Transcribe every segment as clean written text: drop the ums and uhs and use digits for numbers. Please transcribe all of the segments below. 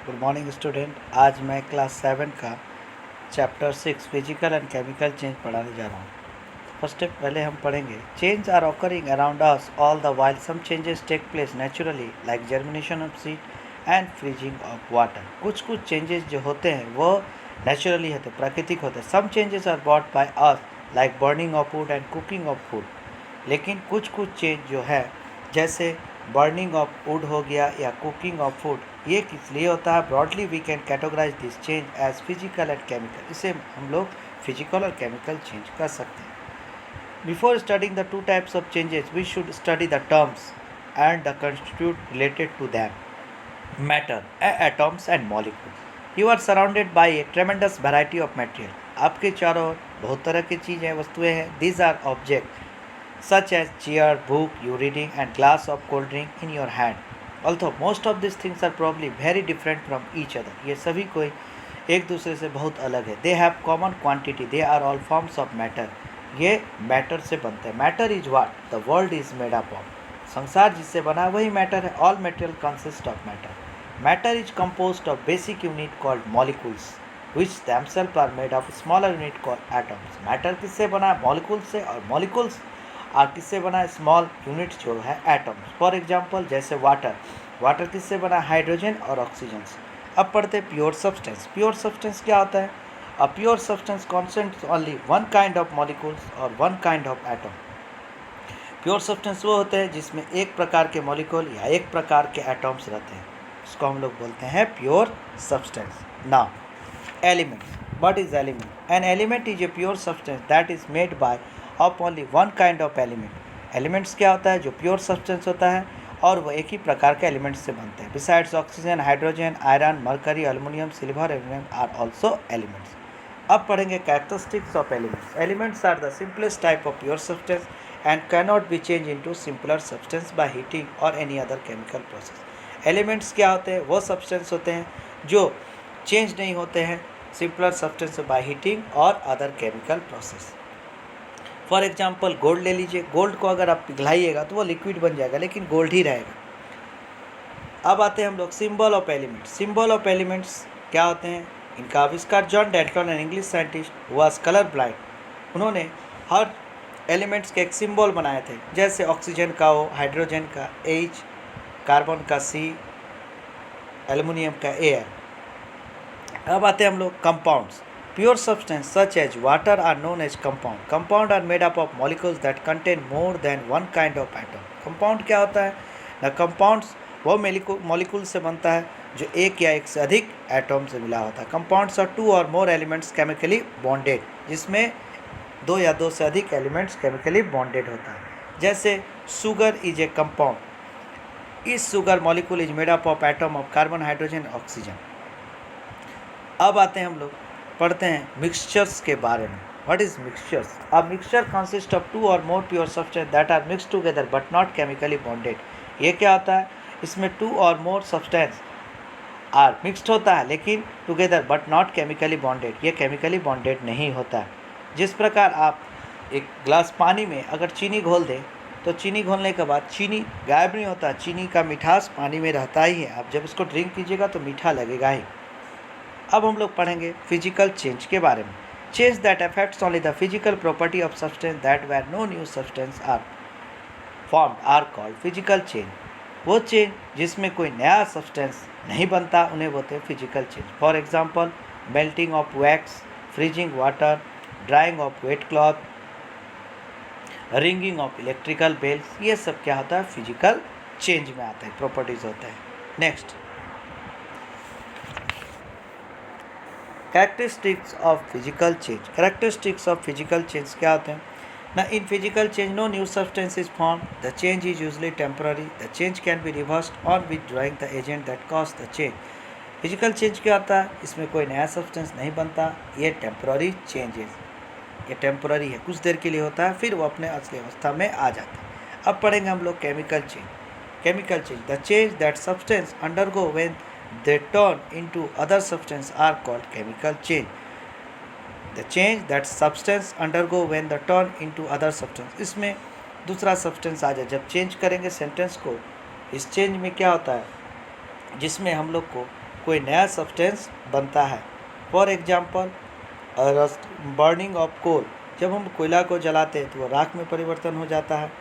Good morning student. आज मैं class 7 का chapter 6 physical and chemical change पढ़ाने जा रहा हूँ। फर्स्ट स्टेप पहले हम पढ़ेंगे change are occurring around us all the while some changes take place naturally like germination of seed and freezing of water. कुछ चेंजेस जो होते हैं वो नेचुरली होते हैं, प्राकृतिक होते हैं। Some changes are brought by us like burning of wood and cooking of food. लेकिन कुछ चेंज जो है जैसे बर्निंग ऑफ वुड हो गया या कुकिंग ऑफ फूड, ये किस लिए होता है? Broadly we can categorise this change as physical and chemical. इसे हम लोग फिजिकल और केमिकल चेंज कर सकते हैं। Before studying the two types of changes we should study the terms and the constitute related to them. Matter, atoms and molecule. You are surrounded by a tremendous variety of material. आपके चारों ओर बहुत तरह की चीज़ें वस्तुएं हैं। These are object such as chair, book you reading and glass of cold drink in your hand. Although most of these things are probably very different from each other. ये सभी कोई एक दूसरे से बहुत अलग है। They have common quantity. They are all forms of matter. ये मैटर से बनते हैं। Matter is what the world is made up of. संसार जिससे बना वही मैटर है। All material consist of matter. Matter is composed of basic unit called molecules, which themselves are made of smaller unit called atoms. Matter किससे बना? Molecules से, और molecules और किससे बना? स्मॉल यूनिट जो है एटम्स। फॉर एग्जांपल जैसे वाटर, वाटर किससे बना? हाइड्रोजन और ऑक्सीजन से। अब पढ़ते प्योर सब्सटेंस। प्योर सब्सटेंस क्या होता है? A pure substance consists only one kind of molecules और one kind of atom. Pure substance वो होते हैं जिसमें एक प्रकार के मॉलिक्यूल या एक प्रकार के एटम्स रहते हैं, इसको हम लोग बोलते हैं pure substance. Now element, what is element? An element is a pure substance that is made by of only one kind of element. Elements क्या होता है? जो प्योर सब्सटेंस होता है और वो एक ही प्रकार के एलिमेंट्स से बनते हैं। Besides oxygen, hydrogen, iron, mercury, aluminium, silver, aluminium are also elements. अब पढ़ेंगे characteristics of elements. Elements are the simplest type of pure substance and can not be change into simpler substance by heating और any other chemical process. Elements क्या होते हैं? वो substance होते हैं जो चेंज नहीं होते हैं सिंपलर सब्सटेंस बाय हीटिंग और other chemical process. For example gold ले लीजिए। गोल्ड को अगर आप पिघलाइएगा तो वो लिक्विड बन जाएगा, लेकिन गोल्ड ही रहेगा। अब आते हैं हम लोग symbol of elements. Symbol of elements क्या होते हैं? इनका आविष्कार John Dalton, an English scientist was colour blind. उन्होंने हर एलिमेंट्स के एक सिंबल बनाए थे, जैसे ऑक्सीजन का O, हाइड्रोजन का H, कार्बन का C, एल्युमिनियम का Al। अब आते हैं हम लोग compounds. Pure substances such as water are known as compound. Compound are made up of molecules that contain more than one kind of atom. Compound क्या होता है? The compounds वो molecule से बनता है जो एक या एक से अधिक एटम से मिला होता है। Compounds are two or more elements chemically bonded, जिसमें दो या दो से अधिक एलिमेंट्स केमिकली बॉन्डेड होता है। जैसे सुगर इज ए कंपाउंड। इस sugar molecule is made up of atom of carbon, hydrogen, oxygen. अब आते हैं हम लोग पढ़ते हैं मिक्सचर्स के बारे में। What is mixtures? A mixture consist of two और more pure substance that are mixed together but not chemically bonded. ये क्या होता है? इसमें टू और मोर सब्सटेंस आर मिक्स्ड होता है लेकिन together but not chemically bonded. ये केमिकली बॉन्डेड नहीं होता है। जिस प्रकार आप एक ग्लास पानी में अगर चीनी घोल दें तो चीनी घोलने के बाद चीनी गायब नहीं होता, चीनी का मिठास पानी में रहता ही है। आप जब इसको ड्रिंक कीजिएगा तो मीठा लगेगा ही। अब हम लोग पढ़ेंगे फिजिकल चेंज के बारे में। Change that affects only the physical property of substance that where no new substance are formed are called physical change. वो चेंज जिसमें कोई नया सब्सटेंस नहीं बनता उन्हें बोलते हैं physical change. For example melting of wax, freezing water, drying of wet cloth, ringing of electrical bells, ये सब क्या होता है? फिजिकल चेंज में आता है, प्रॉपर्टीज होता है। Next, characteristics of physical change. Characteristics of physical change क्या होते हैं? ना in physical change no new substance is form, the change is usually temporary, the change can be reversed on withdrawing the agent that cause the change. Physical change क्या होता है? इसमें कोई नया सब्सटेंस नहीं बनता, ये टेम्पररी चेंजेस, ये टेम्पररी है, कुछ देर के लिए होता है, फिर वो अपने असली अवस्था में आ जाता है। अब पढ़ेंगे हम लोग chemical change. Chemical change, the change that substance undergo when they turn into other substance are called chemical change. The change that substance undergo when the turn into other substance, इसमें दूसरा सब्सटेंस आ जाए। जब change करेंगे sentence को, इस change में क्या होता है? जिसमें हम लोग को कोई नया सब्सटेंस बनता है। For example rust, burning of coal, जब हम कोयला को जलाते हैं तो वो राख में परिवर्तन हो जाता है।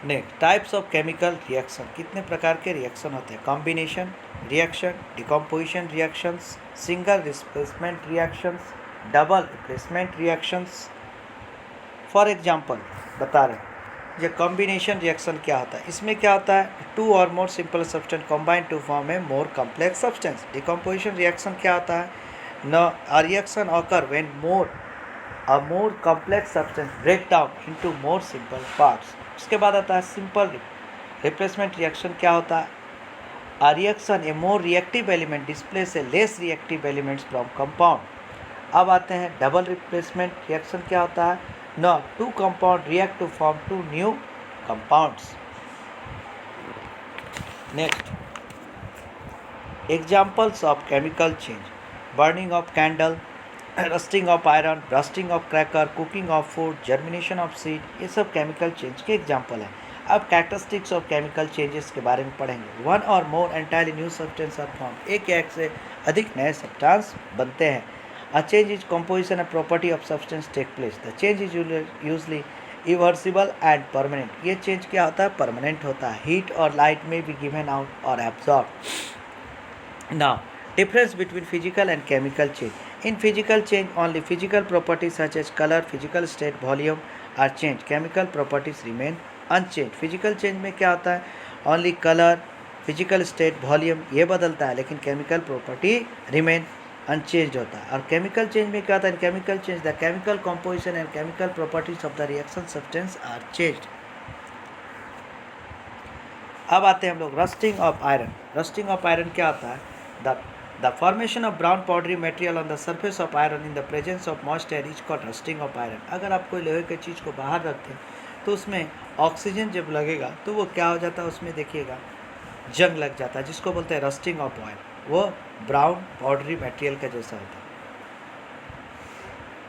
Next, types of chemical reaction, कितने प्रकार के रिएक्शन होते हैं। Combination reaction, decomposition reactions, single replacement reactions, double replacement reactions. For example बता रहे हैं, ये कॉम्बिनेशन रिएक्शन क्या होता है। इसमें क्या होता है, टू और more simple substance combine to form a more complex substance. Decomposition reaction क्या होता है, न a reaction occur when a more complex substance break down into more simple parts। उसके बाद आता है सिंपल रिप्लेसमेंट रिएक्शन क्या होता है, a reaction a more reactive element displace a less reactive elements from compound। अब आते हैं डबल रिप्लेसमेंट रिएक्शन क्या होता है, न two compound react to form two new compounds. Next, examples of chemical change, burning of candle, rusting of iron, rusting of cracker, cooking of food, germination of seed, ये सब chemical change के example हैं। अब characteristics of chemical changes के बारे में पढ़ेंगे। One और more entirely new substance are form, एक या एक से अधिक नए सब्सटेंस बनते हैं। A change is composition and property of substance take place, the change is usually reversible and permanent. ये चेंज क्या होता है, परमानेंट होता है। हीट और लाइट में बी गिवन आउट और absorb. Now difference between physical and chemical change. In physical change, only physical properties such as color, physical state, volume are changed. Chemical properties remain unchanged. Physical change में क्या होता है, only color, physical state, volume ये बदलता है, लेकिन chemical property remain unchanged होता है। और chemical change में क्या होता है, chemical change the chemical composition and chemical properties of the reaction substance are changed। अब आते हैं हम लोग rusting of iron. Rusting of iron क्या होता है, The formation of brown powdery material on the surface of iron in the presence of moist air is called rusting of iron। अगर आप कोई लोहे की चीज़ को बाहर रखते हैं तो उसमें ऑक्सीजन जब लगेगा तो वो क्या हो जाता है, उसमें देखिएगा जंग लग जाता है, जिसको बोलते हैं रस्टिंग ऑफ ऑयल। वो ब्राउन पाउडरी मटेरियल का जैसा होता है।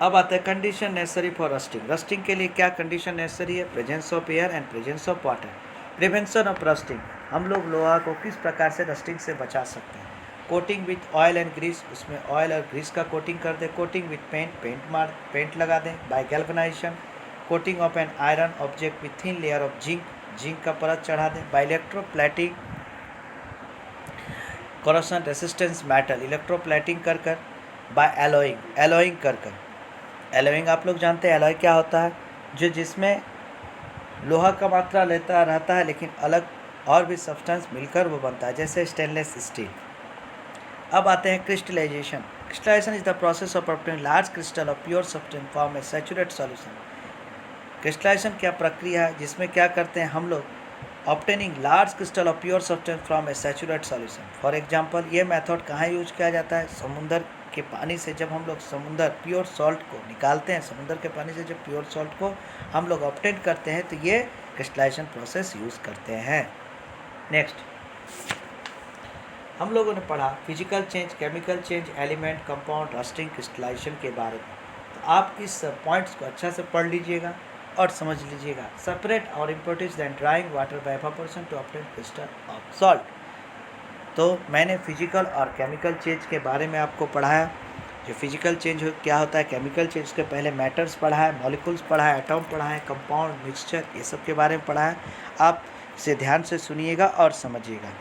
अब आता है condition necessary for rusting. Rusting के लिए क्या कंडीशन नेसेसरी है, presence of air and presence of water. Prevention of rusting, हम लोग लोहा को किस प्रकार से रस्टिंग से बचा सकते हैं। Coating with oil and grease, उसमें ऑयल और ग्रीस का कोटिंग कर दें। कोटिंग विथ पेंट लगा दें। By galvanisation, coating of an iron object with thin layer of zinc का परत चढ़ा दें। By electroplating, corrosion resistance metal electroplating कर। बाय एलोइंग कर। एलोइंग आप लोग जानते हैं एलॉय क्या होता है, जो जिसमें लोहा का मात्रा लेता रहता है लेकिन अलग और भी सब्सटेंस मिलकर वो बनता है, जैसे स्टेनलेस स्टील। अब आते हैं crystallisation. Crystallisation is the process of obtaining large crystal of pure substance form a saturate solution. Crystallisation क्या प्रक्रिया है, जिसमें क्या करते हैं हम लोग, obtaining large crystal of pure substance from a saturate solution. For example, ये मेथड कहाँ यूज किया जाता है, समुंदर के पानी से जब हम लोग समुंदर प्योर सॉल्ट को निकालते हैं, समुंदर के पानी से जब प्योर सॉल्ट को हम लोग ऑब्टेन करते हैं तो ये क्रिस्टलाइजेशन प्रोसेस यूज़ करते हैं। नेक्स्ट, हम लोगों ने पढ़ा physical change, chemical change, element, compound, rusting, crystallisation के बारे में। तो आप इस पॉइंट्स को अच्छा से पढ़ लीजिएगा और समझ लीजिएगा। Separate or importance than drying water by evaporation to obtain crystal of salt. तो मैंने फिजिकल और केमिकल चेंज के बारे में आपको पढ़ाया। जो फिजिकल चेंज क्या होता है, केमिकल चेंज के पहले मैटर्स पढ़ा है, मॉलिक्यूल्स पढ़ा है, एटम पढ़ा है, कंपाउंड, मिक्सचर, ये सब के बारे में पढ़ा है। आप इसे ध्यान से सुनिएगा और समझिएगा।